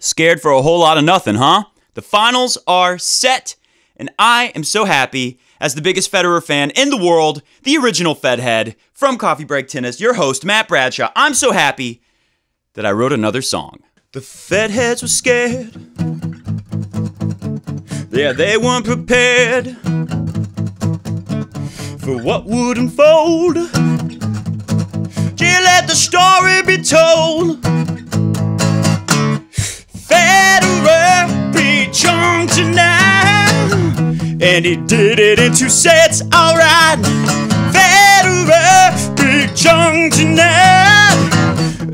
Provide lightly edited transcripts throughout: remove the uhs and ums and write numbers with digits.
Scared for a whole lot of nothing, huh? The finals are set, and I am so happy as the biggest Federer fan in the world, the original Fed head from Coffee Break Tennis, your host, Matt Bradshaw. I'm so happy that I wrote another song. The Fed heads were scared. Yeah, they weren't prepared for what would unfold. Just let the story be told. Federer beat Chung tonight, and he did it in 2 sets, alright. Federer beat Chung tonight,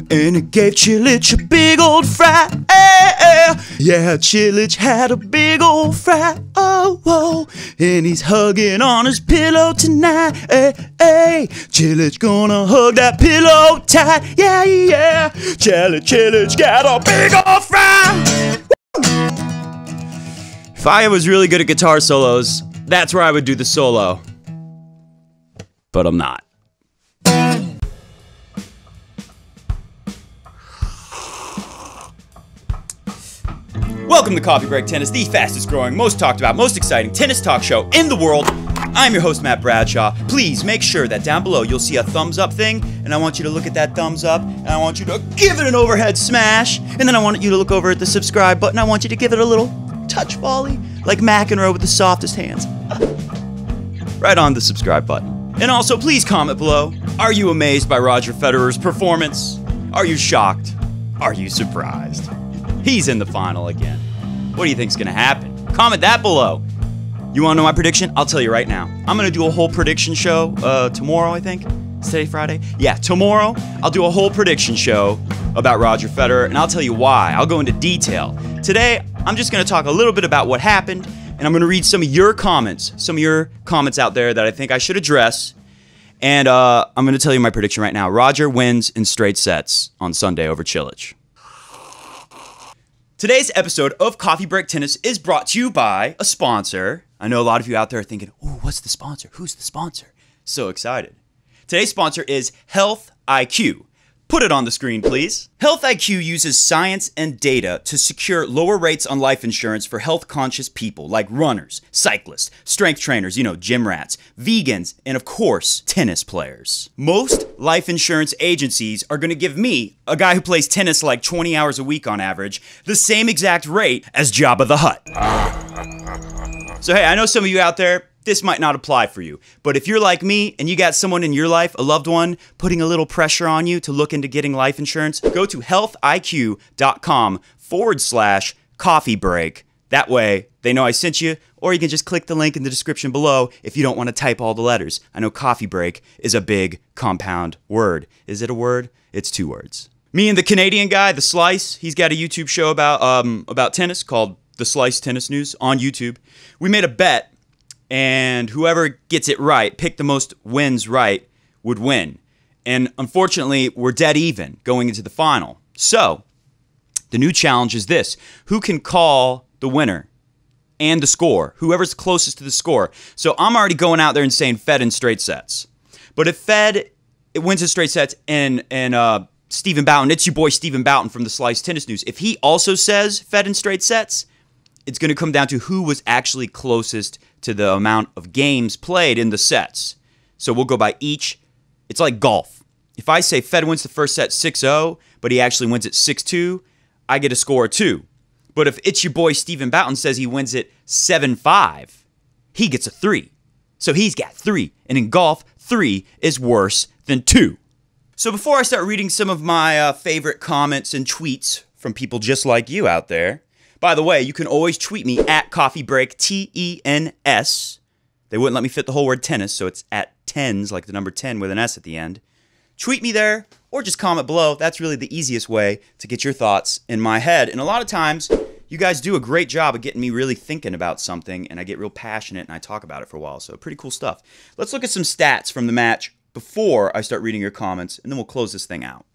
and it gave Cilic a big old fright. Yeah, Cilic had a big old fright. Oh, and he's hugging on his pillow tonight. Cilic gonna hug that pillow tight. Yeah. Cilic got a big old fright. If I was really good at guitar solos, that's where I would do the solo. But I'm not. Welcome to Coffee Break Tennis, the fastest growing, most talked about, most exciting tennis talk show in the world. I'm your host, Matt Bradshaw. Please make sure that down below you'll see a thumbs up thing, and I want you to look at that thumbs up, and I want you to give it an overhead smash, and then I want you to look over at the subscribe button. I want you to give it a little touch volley, like McEnroe with the softest hands. Right on the subscribe button. And also, please comment below. Are you amazed by Roger Federer's performance? Are you shocked? Are you surprised? He's in the final again. What do you think's gonna happen? Comment that below. You wanna know my prediction? I'll tell you right now. I'm gonna do a whole prediction show tomorrow, I think. Is today Friday? Yeah, tomorrow I'll do a whole prediction show about Roger Federer, and I'll tell you why. I'll go into detail. Today, I'm just gonna talk a little bit about what happened, and I'm gonna read some of your comments out there that I think I should address. And I'm gonna tell you my prediction right now. Roger wins in straight sets on Sunday over Cilic. Today's episode of Coffee Break Tennis is brought to you by a sponsor. I know a lot of you out there are thinking, oh, what's the sponsor? Who's the sponsor? So excited. Today's sponsor is Health IQ. Put it on the screen, please. Health IQ uses science and data to secure lower rates on life insurance for health-conscious people like runners, cyclists, strength trainers, gym rats, vegans, and of course, tennis players. Most life insurance agencies are going to give me, a guy who plays tennis like 20 hours a week on average, the same exact rate as Jabba the Hutt. So hey, I know some of you out there, this might not apply for you, but if you're like me and you got someone in your life, a loved one, putting a little pressure on you to look into getting life insurance, go to healthiq.com/coffee break. That way, they know I sent you, or you can just click the link in the description below if you don't want to type all the letters. I know coffee break is a big compound word. Is it a word? It's 2 words. Me and the Canadian guy, The Slice, he's got a YouTube show about tennis called The Slice Tennis News on YouTube. We made a bet, and whoever gets it right, pick the most wins right, would win. And unfortunately, we're dead even going into the final. So, the new challenge is this. Who can call the winner and the score? Whoever's closest to the score. So, I'm already going out there and saying Fed in straight sets. But if Fed wins in straight sets and Stephen Boughton, it's your boy Stephen Boughton from the Slice Tennis News, if he also says Fed in straight sets, it's going to come down to who was actually closest to the amount of games played in the sets. So we'll go by each. It's like golf. If I say Fed wins the first set 6-0, but he actually wins it 6-2, I get a score of 2. But if it's your boy Stephen Boughton says he wins it 7-5, he gets a 3. So he's got 3. And in golf, 3 is worse than 2. So before I start reading some of my favorite comments and tweets from people just like you out there, by the way, you can always tweet me at CoffeeBreakTENS. They wouldn't let me fit the whole word tennis, so it's at tens, like the number 10 with an S at the end. Tweet me there, or just comment below. That's really the easiest way to get your thoughts in my head. And a lot of times, you guys do a great job of getting me really thinking about something, and I get real passionate, and I talk about it for a while. So pretty cool stuff. Let's look at some stats from the match before I start reading your comments, and then we'll close this thing out.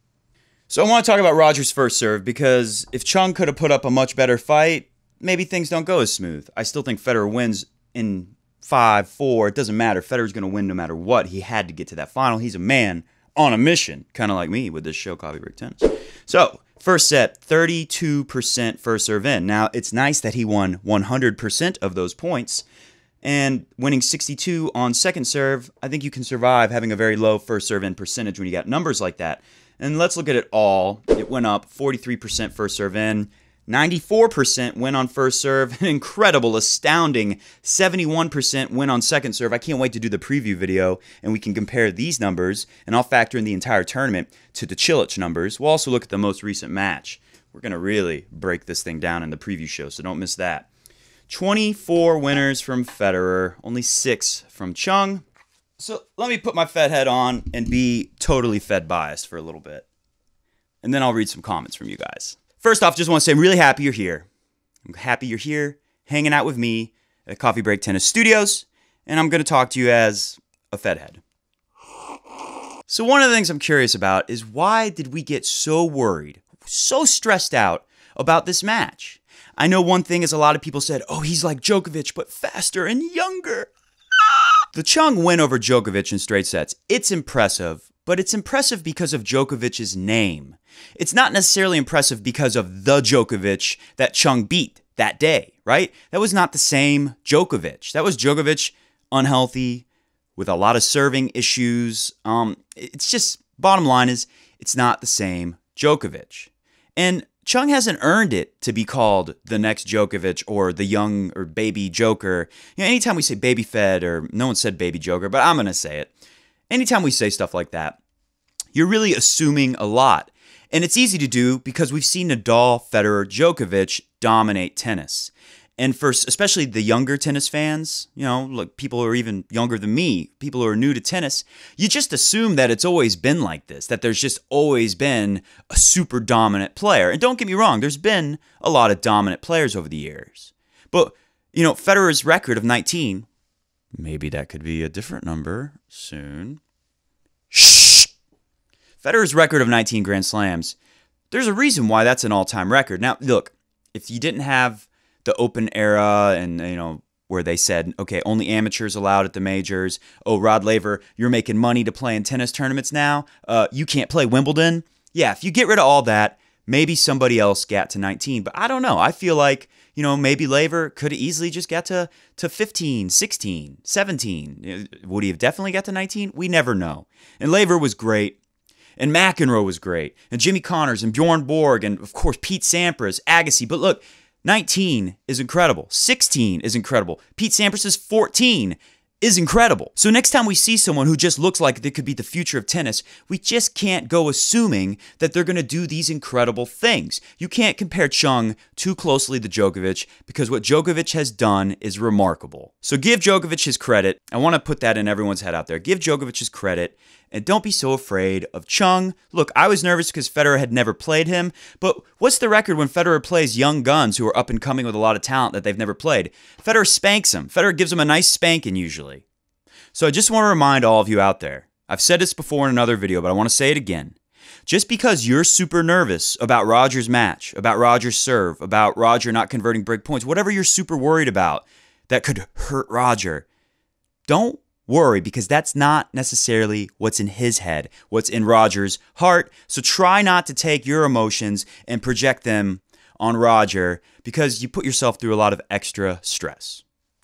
So I want to talk about Roger's first serve, because if Chung could have put up a much better fight, maybe things don't go as smooth. I still think Federer wins in 5-4. It doesn't matter. Federer's going to win no matter what. He had to get to that final. He's a man on a mission, kind of like me with this show, Coffee Break Tennis. So First set, 32% first serve in. Now, it's nice that he won 100% of those points. And winning 62 on second serve, I think you can survive having a very low first serve in percentage when you got numbers like that. And let's look at it all. It went up 43% first serve in, 94% win on first serve, an incredible, astounding 71% win on second serve. I can't wait to do the preview video, and we can compare these numbers, and I'll factor in the entire tournament to the Cilic numbers. We'll also look at the most recent match. We're going to really break this thing down in the preview show, so don't miss that. 24 winners from Federer, only 6 from Chung. So let me put my Fed head on and be totally Fed biased for a little bit. And then I'll read some comments from you guys. First off, just want to say I'm really happy you're here. I'm happy you're here hanging out with me at Coffee Break Tennis Studios. And I'm going to talk to you as a Fed head. So one of the things I'm curious about is why did we get so worried, so stressed out about this match? I know one thing is a lot of people said, oh, he's like Djokovic, but faster and younger. The Chung win over Djokovic in straight sets, it's impressive, but it's impressive because of Djokovic's name. It's not necessarily impressive because of the Djokovic that Chung beat that day, right? That was not the same Djokovic. That was Djokovic unhealthy with a lot of serving issues. It's just, bottom line is, it's not the same Djokovic. And Chung hasn't earned it to be called the next Djokovic or the young or baby Joker. You know, anytime we say baby Fed, or no one said baby Joker, but I'm going to say it. Anytime we say stuff like that, you're really assuming a lot. And it's easy to do because we've seen Nadal, Federer, Djokovic dominate tennis. And for especially the younger tennis fans, you know, like people who are even younger than me, people who are new to tennis, you just assume that it's always been like this, that there's just always been a super dominant player. And don't get me wrong, there's been a lot of dominant players over the years. But, you know, Federer's record of 19, maybe that could be a different number soon. Shh! Federer's record of 19 Grand Slams, there's a reason why that's an all-time record. Now, look, if you didn't have the Open era and, you know, where they said, okay, only amateurs allowed at the majors. Oh, Rod Laver, you're making money to play in tennis tournaments now. You can't play Wimbledon. Yeah, if you get rid of all that, maybe somebody else got to 19. But I don't know. I feel like, you know, maybe Laver could have easily just got to 15, 16, 17. Would he have definitely got to 19? We never know. And Laver was great. And McEnroe was great. And Jimmy Connors and Bjorn Borg and, of course, Pete Sampras, Agassi. But look, 19 is incredible. 16 is incredible. Pete Sampras's 14 is incredible. So next time we see someone who just looks like they could be the future of tennis, we just can't go assuming that they're going to do these incredible things. You can't compare Chung too closely to Djokovic because what Djokovic has done is remarkable. So give Djokovic his credit. I want to put that in everyone's head out there. Give Djokovic his credit. And don't be so afraid of Chung. Look, I was nervous because Federer had never played him, but what's the record when Federer plays young guns who are up and coming with a lot of talent that they've never played? Federer spanks them. Federer gives them a nice spanking usually. So I just want to remind all of you out there, I've said this before in another video, but I want to say it again. Just because you're super nervous about Roger's match, about Roger's serve, about Roger not converting break points, whatever you're super worried about that could hurt Roger, don't worry, because that's not necessarily what's in his head, what's in Roger's heart. So try not to take your emotions and project them on Roger because you put yourself through a lot of extra stress.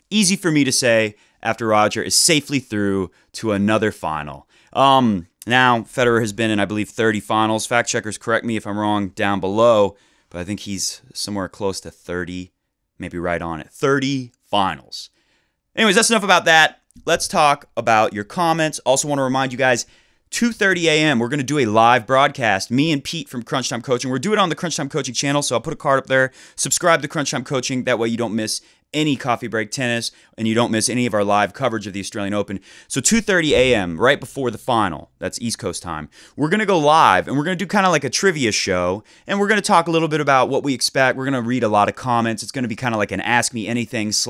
Easy for me to say after Roger is safely through to another final. Now, Federer has been in, I believe, 30 finals. Fact checkers, correct me if I'm wrong down below, but I think he's somewhere close to 30, maybe right on it. 30 finals. Anyways, that's enough about that. Let's talk about your comments. Also want to remind you guys, 2:30 a.m., we're going to do a live broadcast. Me and Pete from Crunch Time Coaching. We're doing it on the Crunch Time Coaching channel, so I'll put a card up there. Subscribe to Crunch Time Coaching. That way you don't miss any Coffee Break Tennis and you don't miss any of our live coverage of the Australian Open. So 2:30 a.m., right before the final, that's East Coast time, we're going to go live and we're going to do kind of like a trivia show and we're going to talk a little bit about what we expect. We're going to read a lot of comments. It's going to be kind of like an Ask Me Anything /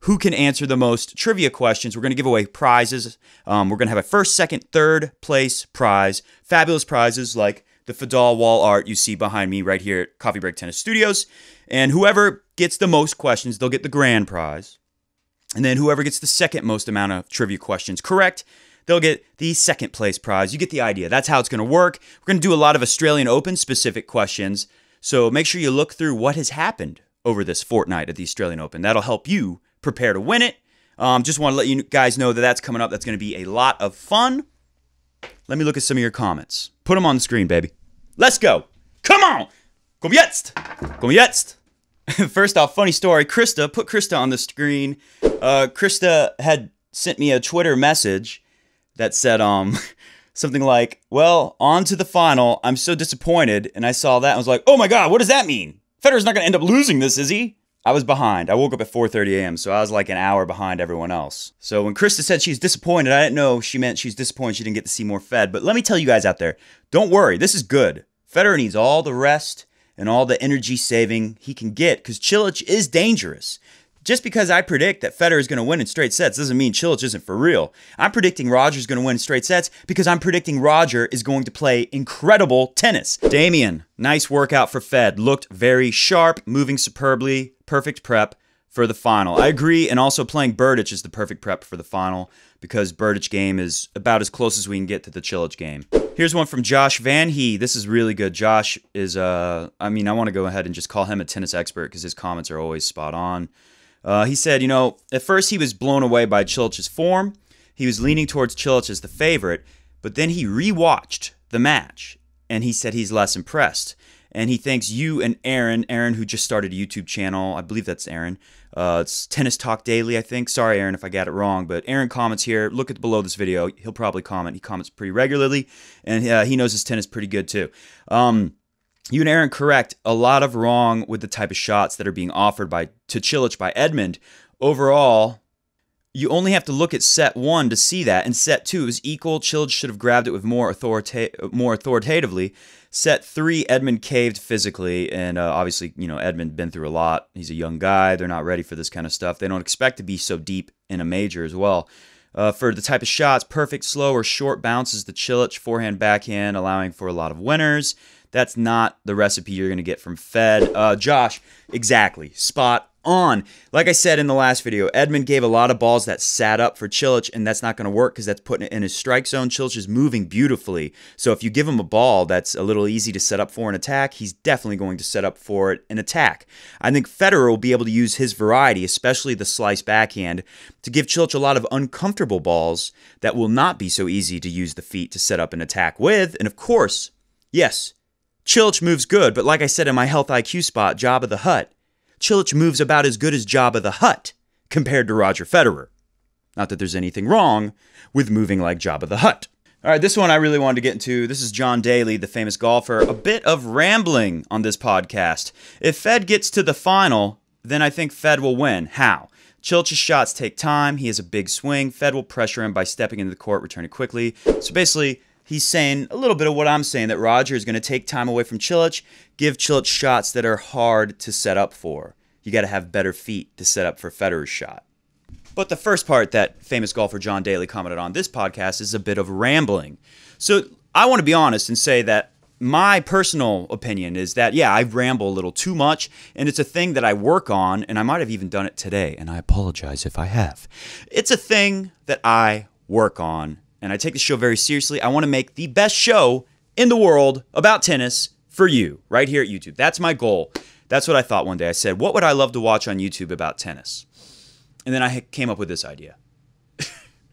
who can answer the most trivia questions. We're going to give away prizes. We're going to have a first, second, third place prize. Fabulous prizes like the Fedal wall art you see behind me right here at Coffee Break Tennis Studios. And whoever gets the most questions, they'll get the grand prize. And then whoever gets the second most amount of trivia questions correct, they'll get the second place prize. You get the idea. That's how it's going to work. We're going to do a lot of Australian Open specific questions. So make sure you look through what has happened over this fortnight at the Australian Open. That'll help you prepare to win it. Just want to let you guys know that that's coming up. That's going to be a lot of fun. Let me look at some of your comments. Put them on the screen, baby. Let's go. Come on. Kom jetzt. Kom jetzt. First off, funny story. Krista, put Krista on the screen. Krista had sent me a Twitter message that said something like, well, on to the final. I'm so disappointed. And I saw that and was like, oh my God, what does that mean? Federer's not going to end up losing this, is he? I was behind. I woke up at 4:30 a.m., so I was like an hour behind everyone else. So when Krista said she's disappointed, I didn't know she meant she's disappointed she didn't get to see more Fed. But let me tell you guys out there, don't worry. This is good. Federer needs all the rest and all the energy saving he can get because Cilic is dangerous. Just because I predict that Federer is going to win in straight sets doesn't mean Cilic isn't for real. I'm predicting Roger's going to win in straight sets because I'm predicting Roger is going to play incredible tennis. Damien, nice workout for Fed. Looked very sharp, moving superbly, perfect prep for the final. I agree, and also playing Berdych is the perfect prep for the final because Berdych game is about as close as we can get to the Cilic game. Here's one from Josh Van He. This is really good. Josh is, I want to go ahead and just call him a tennis expert because his comments are always spot on. He said, at first he was blown away by Cilic's form. He was leaning towards Cilic as the favorite, but then he rewatched the match, and he said he's less impressed. And he thanks you and Aaron, who just started a YouTube channel. I believe that's Aaron. It's Tennis Talk Daily, I think. Sorry, Aaron, if I got it wrong. But Aaron comments here. Look at below this video. He'll probably comment. He comments pretty regularly, and he knows his tennis pretty good, too. You and Aaron correct. A lot of wrong with the type of shots that are being offered to Cilic by Edmund. Overall, you only have to look at set 1 to see that. In set 2, it was equal. Cilic should have grabbed it with more authoritatively. Set 3, Edmund caved physically, and obviously, Edmund been through a lot. He's a young guy. They're not ready for this kind of stuff. They don't expect to be so deep in a major as well. For the type of shots, perfect, slow, or short bounces, the Cilic forehand, backhand, allowing for a lot of winners. That's not the recipe you're going to get from Fed. Josh, exactly. Spot on. Like I said in the last video, Edmund gave a lot of balls that sat up for Cilic, and that's not going to work because that's putting it in his strike zone. Cilic is moving beautifully. So if you give him a ball that's a little easy to set up for an attack, he's definitely going to set up for it an attack. I think Federer will be able to use his variety, especially the slice backhand, to give Cilic a lot of uncomfortable balls that will not be so easy to use the feet to set up an attack with. And of course, yes, Cilic moves good, but like I said in my Health IQ spot, Jabba the Hutt, Cilic moves about as good as Jabba the Hutt compared to Roger Federer. Not that there's anything wrong with moving like Jabba the Hutt. All right, this one I really wanted to get into. This is John Daly, the famous golfer. A bit of rambling on this podcast. If Fed gets to the final, then I think Fed will win. How? Cilic's shots take time. He has a big swing. Fed will pressure him by stepping into the court, returning quickly. So basically, he's saying a little bit of what I'm saying, that Roger is going to take time away from Cilic, give Cilic shots that are hard to set up for. You got to have better feet to set up for Federer's shot. But the first part that famous golfer John Daly commented on this podcast is a bit of rambling. So I want to be honest and say that my personal opinion is that, yeah, I ramble a little too much, and it's a thing that I work on, and I might have even done it today, and I apologize if I have. It's a thing that I work on, and I take the show very seriously. I want to make the best show in the world about tennis for you, right here at YouTube. That's my goal. That's what I thought one day. I said, what would I love to watch on YouTube about tennis? And then I came up with this idea.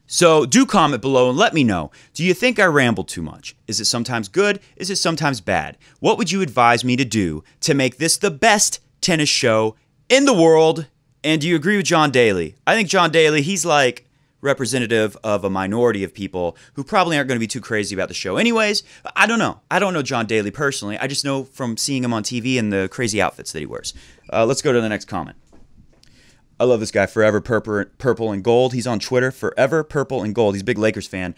So do comment below and let me know. Do you think I ramble too much? Is it sometimes good? Is it sometimes bad? What would you advise me to do to make this the best tennis show in the world? And do you agree with John Daly? I think John Daly, he's like representative of a minority of people who probably aren't going to be too crazy about the show anyways. I don't know. I don't know John Daly personally. I just know from seeing him on TV and the crazy outfits that he wears. Let's go to the next comment. I love this guy, Forever Purple and Gold. He's on Twitter, Forever Purple and Gold. He's a big Lakers fan.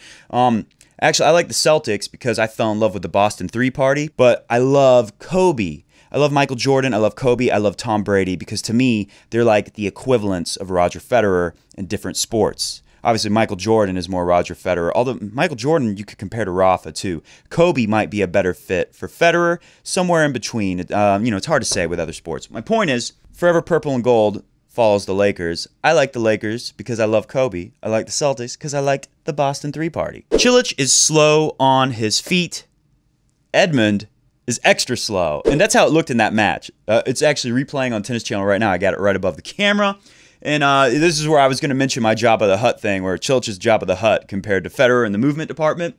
Actually, I like the Celtics because I fell in love with the Boston 3 party, but I love Kobe. I love Michael Jordan. I love Kobe. I love Tom Brady because to me, they're like the equivalents of Roger Federer in different sports. Obviously, Michael Jordan is more Roger Federer, although Michael Jordan you could compare to Rafa too. Kobe might be a better fit for Federer, somewhere in between. It's hard to say with other sports. My point is, Forever Purple and Gold, follows the Lakers. I like the Lakers because I love Kobe. I like the Celtics because I liked the Boston 3 Party. Cilic is slow on his feet. Edmund is extra slow. And that's how it looked in that match. It's actually replaying on Tennis Channel right now. I got it right above the camera. And this is where I was going to mention my Jabba the Hutt thing, where Cilic is Jabba the Hutt compared to Federer in the movement department.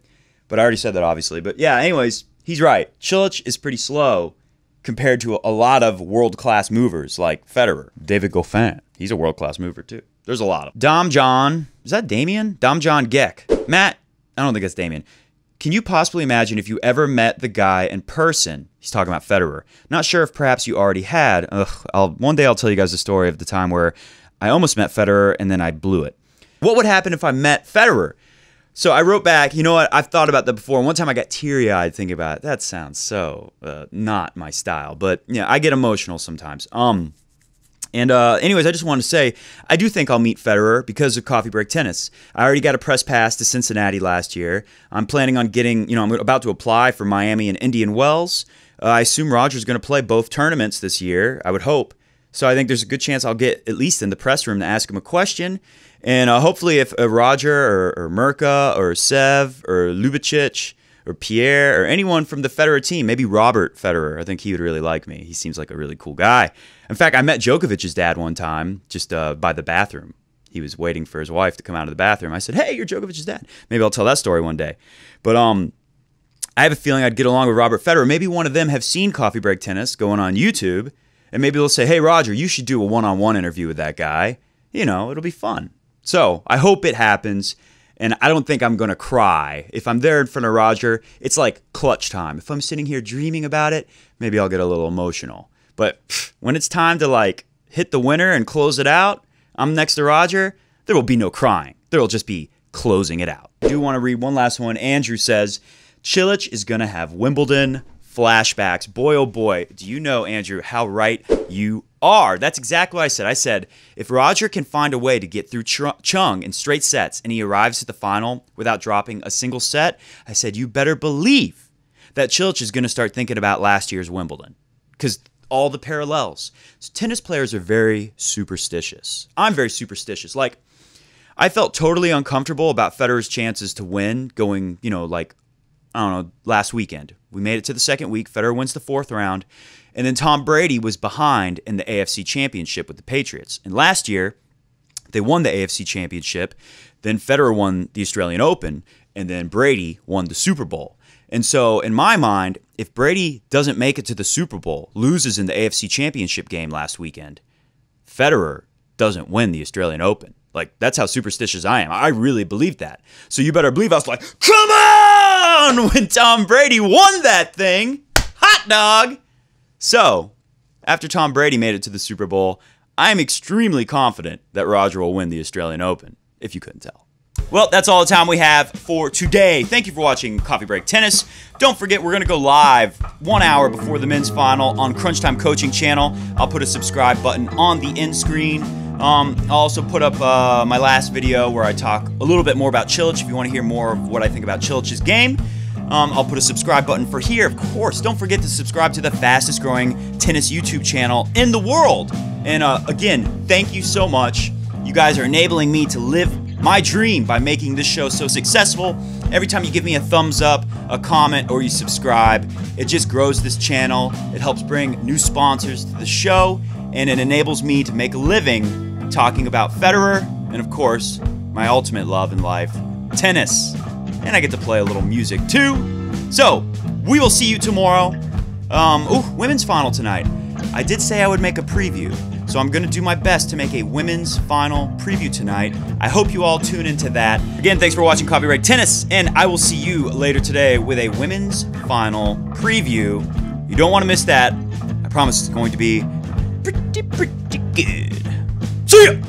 But I already said that, obviously. But yeah, anyways, he's right. Cilic is pretty slow compared to a lot of world-class movers like Federer. David Goffin, he's a world-class mover too. There's a lot of them. Dom John, is that Damien? Dom John Geck. Matt, I don't think that's Damien. Can you possibly imagine if you ever met the guy in person? He's talking about Federer. Not sure if perhaps you already had. One day I'll tell you guys the story of the time where I almost met Federer and then I blew it. What would happen if I met Federer? So I wrote back, you know what, I've thought about that before. One time I got teary-eyed thinking about it. That sounds so not my style. But yeah, I get emotional sometimes. Anyways, I just wanted to say, I do think I'll meet Federer because of Coffee Break Tennis. I already got a press pass to Cincinnati last year. I'm planning on getting, I'm about to apply for Miami and Indian Wells. I assume Roger's going to play both tournaments this year, I would hope. So I think there's a good chance I'll get at least in the press room to ask him a question. And hopefully if Roger or Mirka or Sev or Ljubicic or Pierre or anyone from the Federer team, maybe Robert Federer, I think he would really like me. He seems like a really cool guy. In fact, I met Djokovic's dad one time just by the bathroom. He was waiting for his wife to come out of the bathroom. I said, hey, you're Djokovic's dad. Maybe I'll tell that story one day. But I have a feeling I'd get along with Robert Federer. Maybe one of them have seen Coffee Break Tennis going on YouTube, and maybe they'll say, hey, Roger, you should do a one-on-one interview with that guy. It'll be fun. So I hope it happens, and I don't think I'm going to cry. If I'm there in front of Roger, it's like clutch time. If I'm sitting here dreaming about it, maybe I'll get a little emotional. But when it's time to hit the winner and close it out, I'm next to Roger, there will be no crying. There will just be closing it out. I do want to read one last one. Andrew says, Cilic is going to have Wimbledon flashbacks. Boy, oh boy, do you know, Andrew, how right you are. That's exactly what I said. I said, if Roger can find a way to get through Chung in straight sets and he arrives at the final without dropping a single set, I said, you better believe that Cilic is going to start thinking about last year's Wimbledon. Because all the parallels. So tennis players are very superstitious. I'm very superstitious. I felt totally uncomfortable about Federer's chances to win going, last weekend. We made it to the second week. Federer wins the 4th round. And then Tom Brady was behind in the AFC Championship with the Patriots. And last year, they won the AFC Championship. Then Federer won the Australian Open. And then Brady won the Super Bowl. And so, in my mind, if Brady doesn't make it to the Super Bowl, loses in the AFC Championship game last weekend, Federer doesn't win the Australian Open. That's how superstitious I am. I really believed that. So you better believe I was like, come on! When Tom Brady won that thing. Hot dog! So, after Tom Brady made it to the Super Bowl, I'm extremely confident that Roger will win the Australian Open, if you couldn't tell. Well, that's all the time we have for today. Thank you for watching Coffee Break Tennis. Don't forget, we're going to go live 1 hour before the men's final on Crunch Time Coaching Channel. I'll put a subscribe button on the end screen. I'll also put up my last video where I talk a little bit more about Cilic if you want to hear more of what I think about Cilic's game. I'll put a subscribe button for here, of course. Don't forget to subscribe to the fastest growing tennis YouTube channel in the world. And again, thank you so much. You guys are enabling me to live my dream by making this show so successful. Every time you give me a thumbs up, a comment, or you subscribe, it just grows this channel. It helps bring new sponsors to the show, and it enables me to make a living talking about Federer and, of course, my ultimate love in life, tennis. And I get to play a little music too. So, we will see you tomorrow. Women's final tonight. I did say I would make a preview, so I'm going to do my best to make a women's final preview tonight. I hope you all tune into that. Again, thanks for watching Coffee Break Tennis, and I will see you later today with a women's final preview. You don't want to miss that. I promise it's going to be pretty good. See ya!